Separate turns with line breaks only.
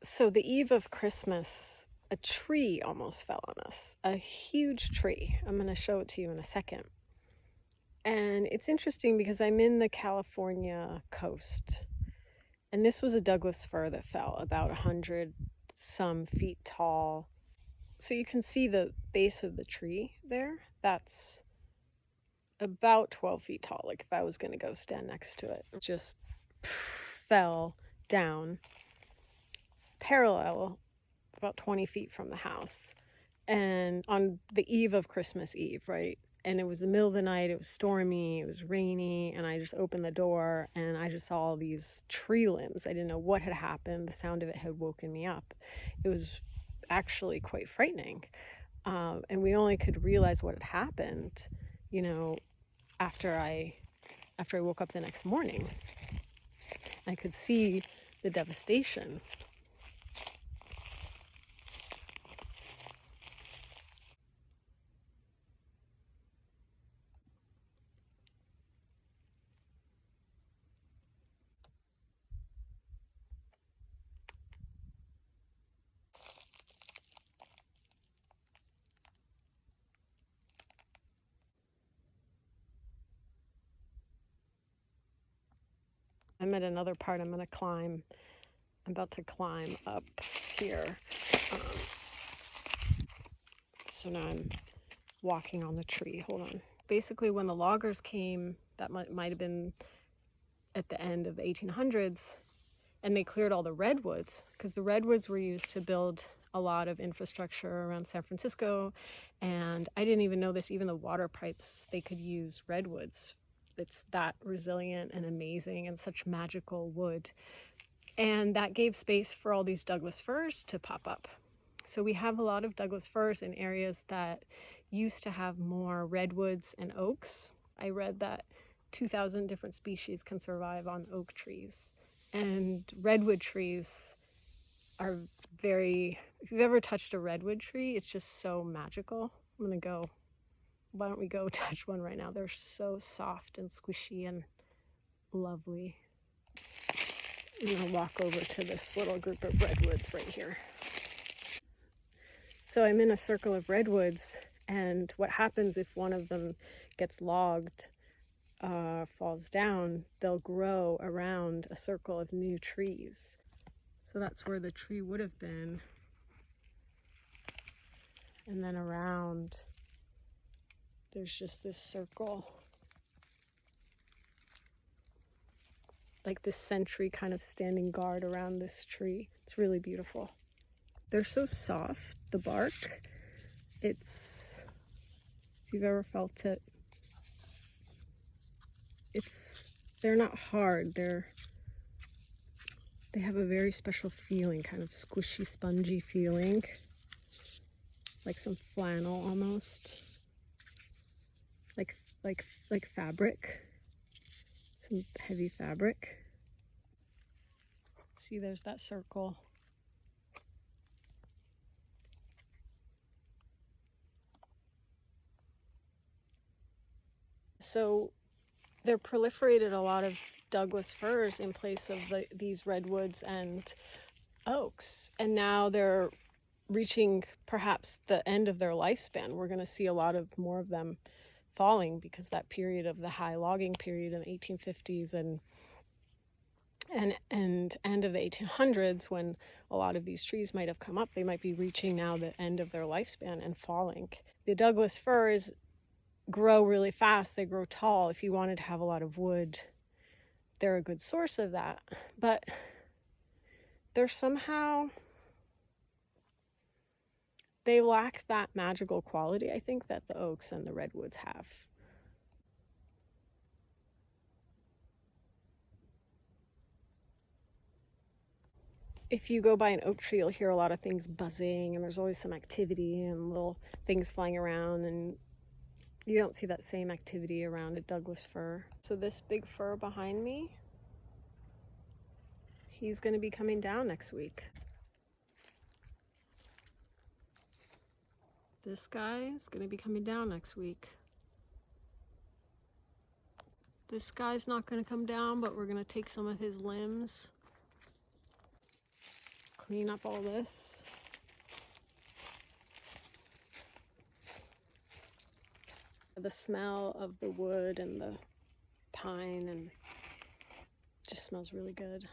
So the eve of Christmas, a tree almost fell on us, a huge tree. I'm going to show it to you in a second. And it's interesting because I'm in the California coast. And this was a Douglas fir that fell about 100 some feet tall. So you can see the base of the tree there. That's about 12 feet tall. Like if I was going to go stand next to it, just fell down parallel about 20 feet from the house. And on the eve of Christmas Eve, right? And it was the middle of the night, it was stormy, it was rainy, and I just opened the door and I just saw all these tree limbs. I didn't know what had happened. The sound of it had woken me up. It was actually quite frightening. And we only could realize what had happened, you know, after I woke up the next morning. I could see the devastation. I'm at another part I'm going to climb. I'm about to climb up here. So now I'm walking on the tree. Hold on. Basically, when the loggers came, that might have been at the end of the 1800s, and they cleared all the redwoods, because the redwoods were used to build a lot of infrastructure around San Francisco. And I didn't even know this, even the water pipes, they could use redwoods. It's that resilient and amazing and such magical wood. And that gave space for all these Douglas firs to pop up. So we have a lot of Douglas firs in areas that used to have more redwoods and oaks. I read that 2,000 different species can survive on oak trees. And redwood trees are very, if you've ever touched a redwood tree, it's just so magical. Why don't we go touch one right now? They're so soft and squishy and lovely. I'm gonna walk over to this little group of redwoods right here. So I'm in a circle of redwoods, and what happens if one of them gets logged, falls down, they'll grow around a circle of new trees. So that's where the tree would have been. And then around, there's just this circle, like this sentry kind of standing guard around this tree. It's really beautiful. They're so soft, the bark. If you've ever felt it, they're not hard. They have a very special feeling, kind of squishy, spongy feeling, like some flannel almost, like fabric, some heavy fabric. See, there's that circle. So there proliferated a lot of Douglas firs in place of these redwoods and oaks, and now they're reaching perhaps the end of their lifespan. We're going to see a lot of more of them falling because that period of the high logging period in the 1850s and end of the 1800s, when a lot of these trees might have come up, they might be reaching now the end of their lifespan and falling. The Douglas firs grow really fast. They grow tall. If you wanted to have a lot of wood, they're a good source of that. But they're somehow, they lack that magical quality, I think, that the oaks and the redwoods have. If you go by an oak tree, you'll hear a lot of things buzzing, and there's always some activity and little things flying around, and you don't see that same activity around a Douglas fir. So this big fir behind me, he's going to be coming down next week. This guy is going to be coming down next week. This guy's not going to come down, but we're going to take some of his limbs, clean up all this. The smell of the wood and the pine and just smells really good.